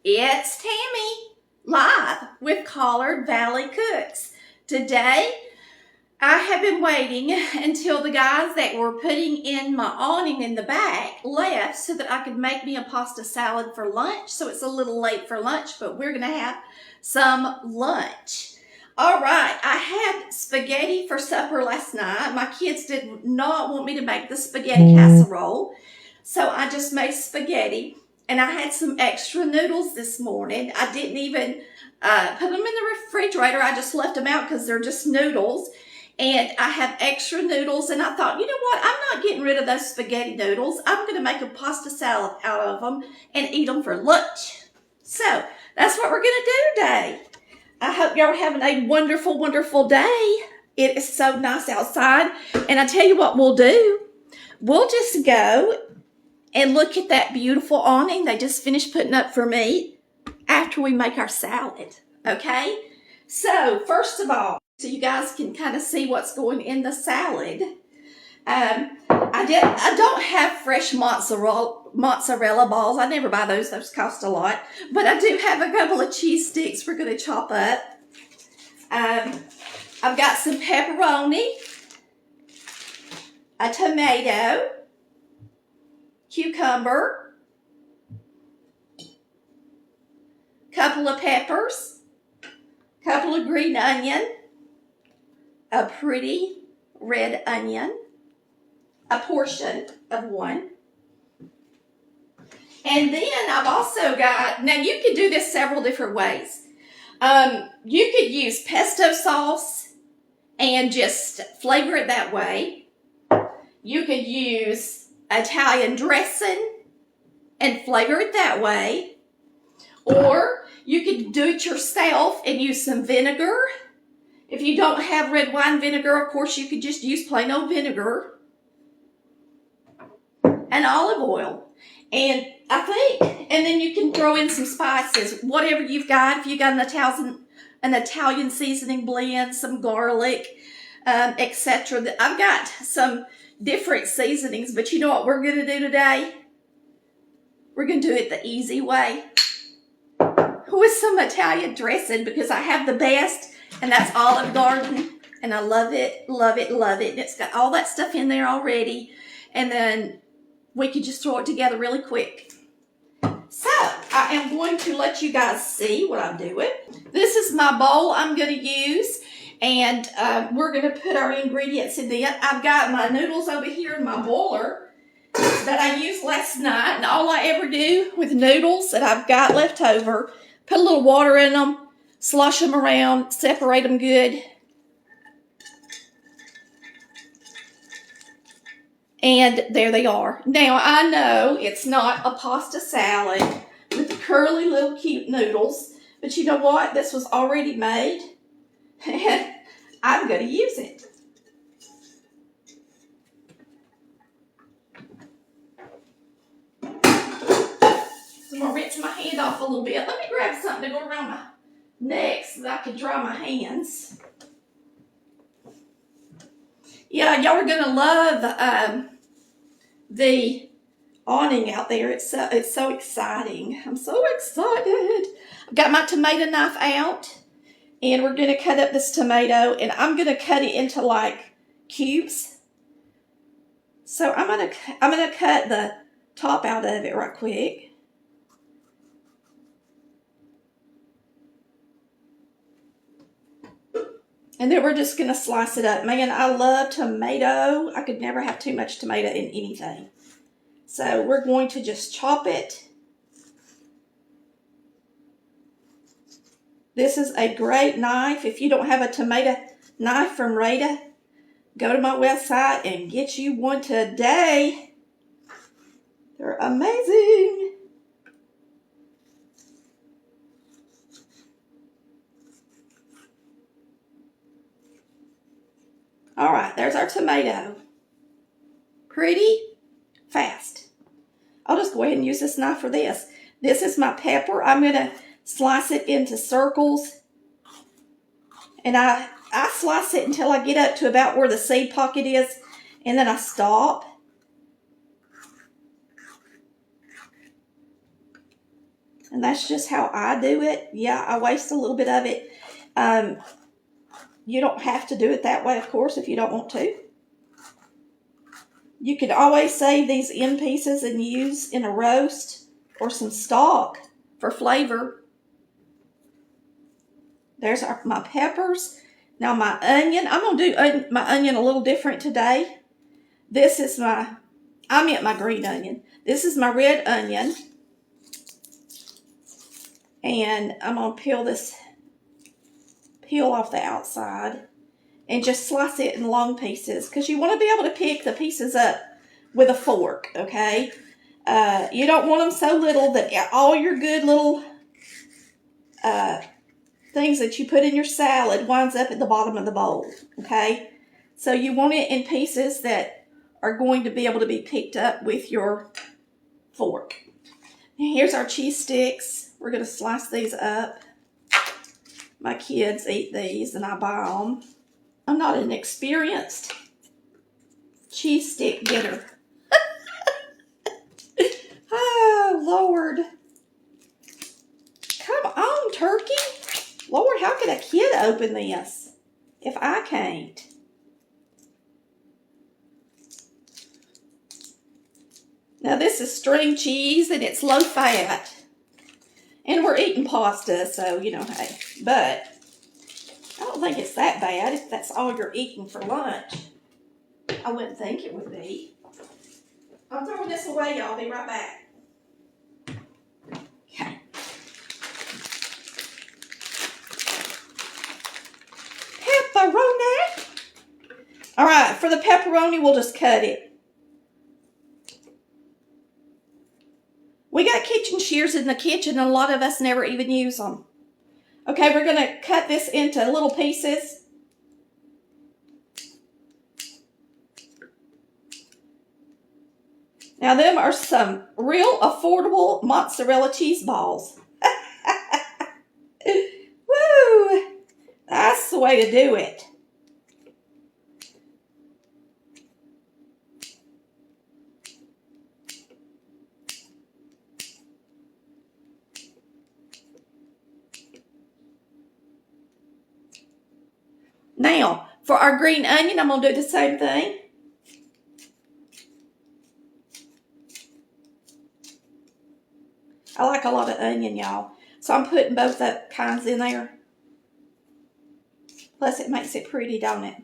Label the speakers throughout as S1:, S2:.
S1: It's Tammy, live with COOKBOOK. Today, I have been waiting until the guys that were putting in my awning in the back left so that I could make me a pasta salad for lunch. So it's a little late for lunch, but we're going to have some lunch. All right, I had spaghetti for supper last night. My kids did not want me to make the spaghetti casserole, so I just made spaghetti. And I had some extra noodles this morning. I didn't even put them in the refrigerator. I just left them out because they're just noodles. And I have extra noodles. And I thought, you know what? I'm not getting rid of those spaghetti noodles. I'm going to make a pasta salad out of them and eat them for lunch. So that's what we're going to do today. I hope y'all are having a wonderful, wonderful day. It is so nice outside. And I tell you what we'll do. We'll just go and look at that beautiful awning they just finished putting up for me after we make our salad, okay? So, first of all, so you guys can kind of see what's going in the salad. I don't have fresh mozzarella balls. I never buy those. Those cost a lot. But I do have a couple of cheese sticks we're going to chop up. I've got some pepperoni, a tomato, cucumber, couple of peppers, couple of green onion, a pretty red onion, a portion of one. And then I've also got, now you could do this several different ways. You could use pesto sauce and just flavor it that way. You could use Italian dressing and flavor it that way. Or you could do it yourself and use some vinegar. If you don't have red wine vinegar, of course, you could just use plain old vinegar and olive oil. And I think, and then you can throw in some spices, whatever you've got. If you got an Italian seasoning blend, some garlic, etc. I've got some different seasonings, but you know what we're going to do today? We're going to do it the easy way with some Italian dressing, because I have the best, and that's Olive Garden, and I love it, love it, love it. And it's got all that stuff in there already, and then we can just throw it together really quick. So I am going to let you guys see what I'm doing. This is my bowl I'm going to use. And we're going to put our ingredients in there. I've got my noodles over here in my boiler that I used last night. And all I ever do with noodles that I've got left over, put a little water in them, slosh them around, separate them good. And there they are. Now, I know it's not a pasta salad with the curly little cute noodles. But you know what? This was already made. And I'm going to use it. So I'm going to rinse my hand off a little bit. Let me grab something to go around my neck so that I can dry my hands. Yeah, y'all are going to love the awning out there. It's so exciting. I'm so excited. I've got my tomato knife out. And we're going to cut up this tomato, and I'm going to cut it into like cubes. So I'm going to cut the top out of it right quick. And then we're just going to slice it up. Man, I love tomato. I could never have too much tomato in anything. So we're going to just chop it. This is a great knife. If you don't have a tomato knife from Rada, go to my website and get you one today. They're amazing. All right, there's our tomato. Pretty fast. I'll just go ahead and use this knife for this. This is my pepper. I'm going to slice it into circles, and I slice it until I get up to about where the seed pocket is, and then I stop. And that's just how I do it. Yeah, I waste a little bit of it. You don't have to do it that way, of course, if you don't want to. You could always save these end pieces and use in a roast or some stock for flavor. There's my peppers. Now my onion, I'm going to do my onion a little different today. This is my green onion. This is my red onion. And I'm going to peel off the outside and just slice it in long pieces because you want to be able to pick the pieces up with a fork, okay? You don't want them so little that all your good little things that you put in your salad winds up at the bottom of the bowl, okay? So you want it in pieces that are going to be able to be picked up with your fork. Here's our cheese sticks. We're going to slice these up. My kids eat these and I buy them. I'm not an experienced cheese stick getter. Oh, Lord. Come on, turkey. Lord, how can a kid open this if I can't? Now, this is string cheese and it's low fat. And we're eating pasta, so, you know, hey. But I don't think it's that bad if that's all you're eating for lunch. I wouldn't think it would be. I'm throwing this away, y'all. I'll be right back. Okay. Pepperoni. All right, for the pepperoni, we'll just cut it. We got kitchen shears in the kitchen, and a lot of us never even use them. Okay, we're going to cut this into little pieces. Now, them are some real affordable mozzarella cheese balls. Woo! That's the way to do it. Now, for our green onion, I'm going to do the same thing. I like a lot of onion, y'all. So I'm putting both the kinds in there. Plus, it makes it pretty, don't it?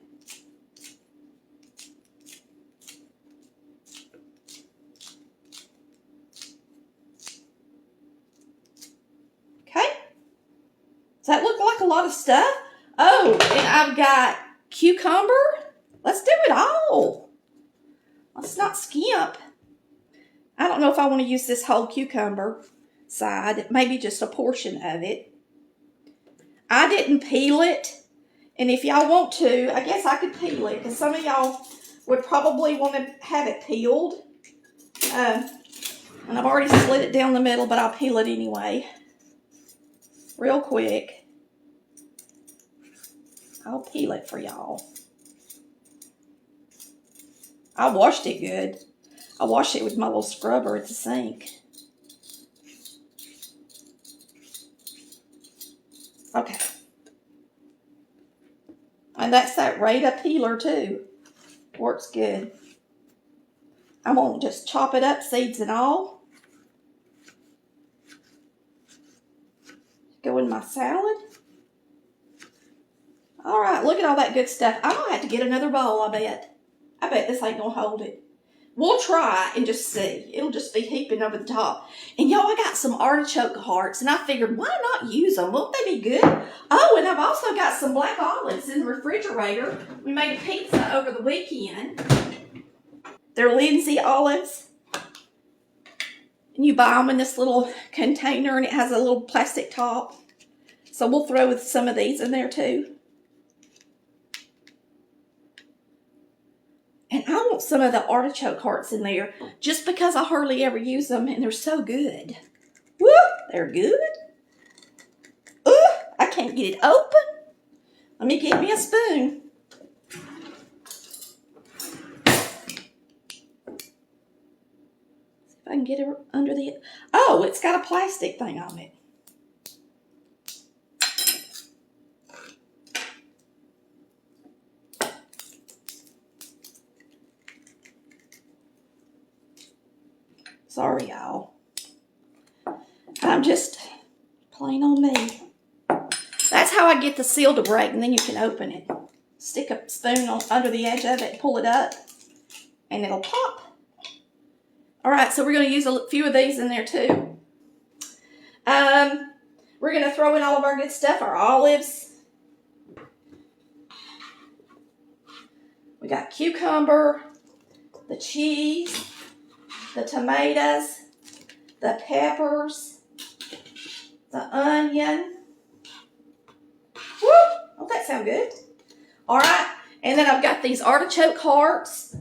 S1: Okay. Does that look like a lot of stuff? Oh, and I've got cucumber. Let's do it all. Let's not skimp. I don't know if I want to use this whole cucumber side. Maybe just a portion of it. I didn't peel it. And if y'all want to, I guess I could peel it. Because some of y'all would probably want to have it peeled. And I've already split it down the middle, but I'll peel it anyway. Real quick. I'll peel it for y'all. I washed it good. I washed it with my little scrubber at the sink. Okay. And that's that Rada peeler too. Works good. I'm going to just chop it up, seeds and all. Go in my salad. All right, look at all that good stuff. I'm going to have to get another bowl, I bet. I bet this ain't going to hold it. We'll try and just see. It'll just be heaping over the top. And y'all, I got some artichoke hearts, and I figured, why not use them? Won't they be good? Oh, and I've also got some black olives in the refrigerator. We made a pizza over the weekend. They're Lindsay olives. And you buy them in this little container, and it has a little plastic top. So we'll throw some of these in there, too. And I want some of the artichoke hearts in there just because I hardly ever use them and they're so good. Woo! They're good. Ooh! I can't get it open. Let me get me a spoon. See if I can get it under the... Oh, it's got a plastic thing on it. Sorry, y'all. I'm just plain on me. That's how I get the seal to break, and then you can open it. Stick a spoon under the edge of it, pull it up, and it'll pop. All right, so we're going to use a few of these in there too. We're going to throw in all of our good stuff, our olives. We got cucumber, the cheese, the tomatoes, the peppers, the onion. Woo! Don't that sound good? All right, and then I've got these artichoke hearts.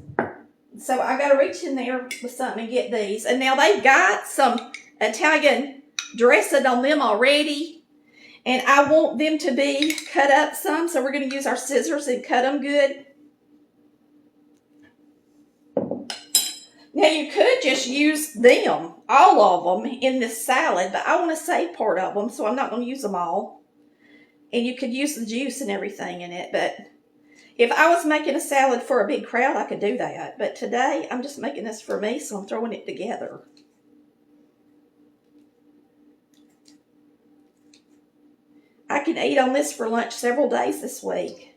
S1: So I got to reach in there with something and get these. And now they've got some Italian dressing on them already. And I want them to be cut up some. So we're going to use our scissors and cut them good. Now you could just use them, all of them, in this salad. But I want to save part of them, so I'm not going to use them all. And you could use the juice and everything in it, but... If I was making a salad for a big crowd, I could do that. But today, I'm just making this for me, so I'm throwing it together. I can eat on this for lunch several days this week.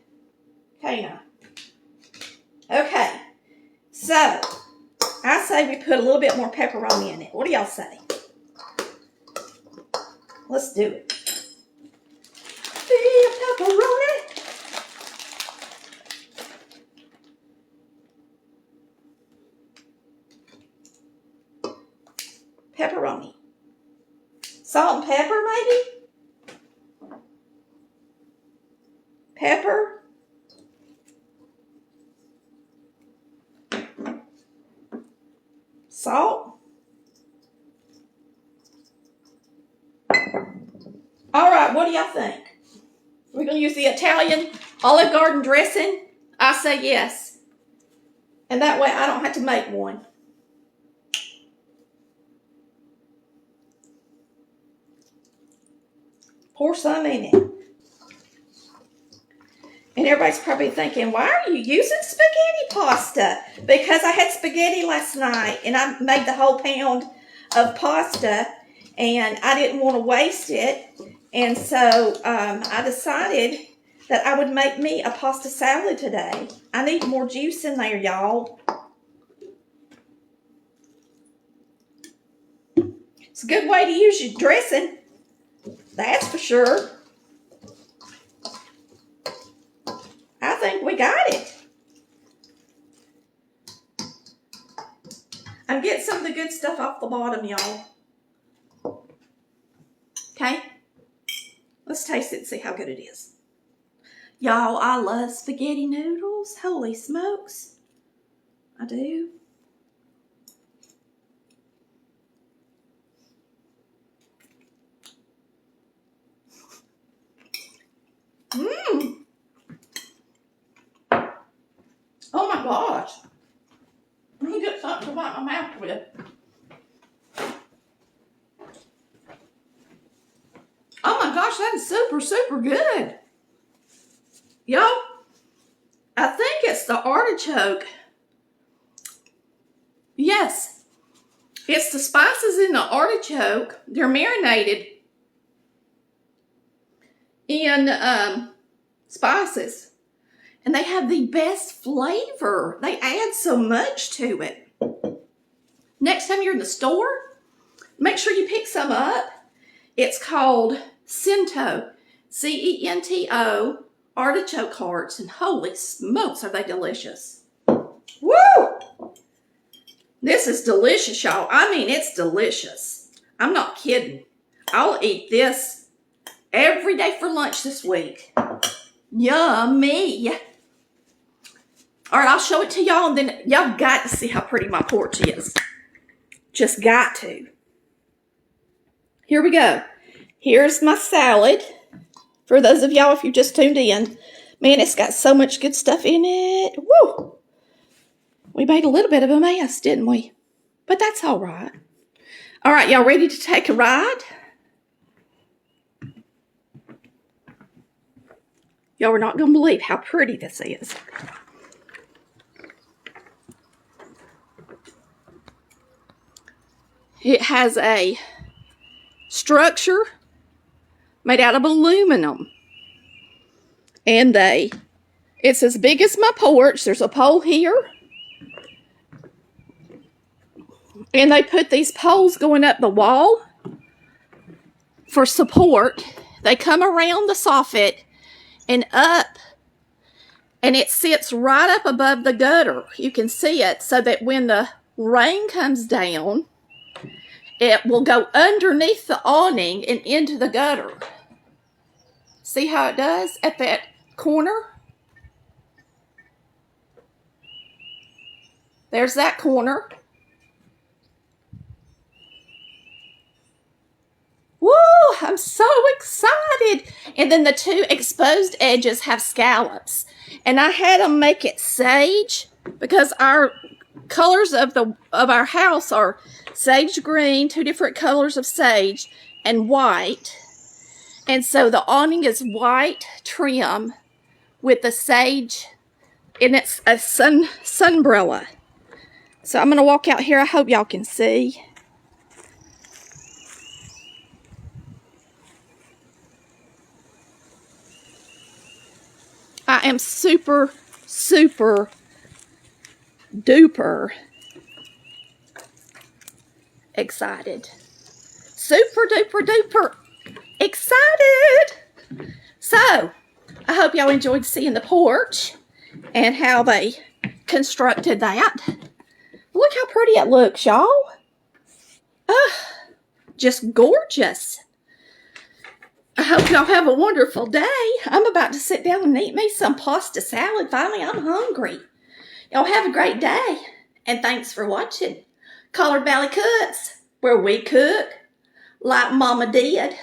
S1: Can't I? Okay. So, I say we put a little bit more pepperoni in it. What do y'all say? Let's do it. The pepperoni. Pepperoni. Salt and pepper, maybe? Pepper. Salt. All right, what do y'all think? We're going to use the Italian Olive Garden dressing? I say yes. And that way I don't have to make one. Pour some in it. And everybody's probably thinking, why are you using spaghetti pasta? Because I had spaghetti last night and I made the whole pound of pasta and I didn't want to waste it. And so I decided that I would make me a pasta salad today. I need more juice in there, y'all. It's a good way to use your dressing. That's for sure. I think we got it. I'm getting some of the good stuff off the bottom, y'all. Okay? Let's taste it and see how good it is. Y'all, I love spaghetti noodles. Holy smokes. I do. Mmm. Oh my gosh. Let me get something to wipe my mouth with. Oh my gosh, that is super, super good. Yo, I think it's the artichoke. Yes, it's the spices in the artichoke. They're marinated in spices. And they have the best flavor. They add so much to it. Next time you're in the store, make sure you pick some up. It's called Cento, C-E-N-T-O, artichoke hearts. And holy smokes, are they delicious. Woo! This is delicious, y'all. I mean, it's delicious. I'm not kidding. I'll eat this every day for lunch this week. Yummy. All right, I'll show it to y'all, and then y'all got to see how pretty my porch is. Just got to. Here we go. Here's my salad. For those of y'all, if you just tuned in. Man, it's got so much good stuff in it. Woo! We made a little bit of a mess, didn't we? But that's all right. All right, y'all ready to take a ride? Y'all are not going to believe how pretty this is. It has a structure made out of aluminum. And it's as big as my porch. There's a pole here. And they put these poles going up the wall for support. They come around the soffit and up, and it sits right up above the gutter. You can see it, so that when the rain comes down, it will go underneath the awning and into the gutter. See how it does at that corner? There's that corner. Woo! I'm so excited. And then the two exposed edges have scallops. And I had them make it sage because our colors of our house are sage green, two different colors of sage, and white. And so the awning is white trim with the sage, and it's a sunbrella. So I'm going to walk out here. I hope y'all can see. I am super, super duper excited. Super duper duper excited. So, I hope y'all enjoyed seeing the porch and how they constructed that. Look how pretty it looks, y'all. Just gorgeous. I hope y'all have a wonderful day. I'm about to sit down and eat me some pasta salad. Finally, I'm hungry. Y'all have a great day. And thanks for watching Collard Valley Cooks, where we cook like Mama did.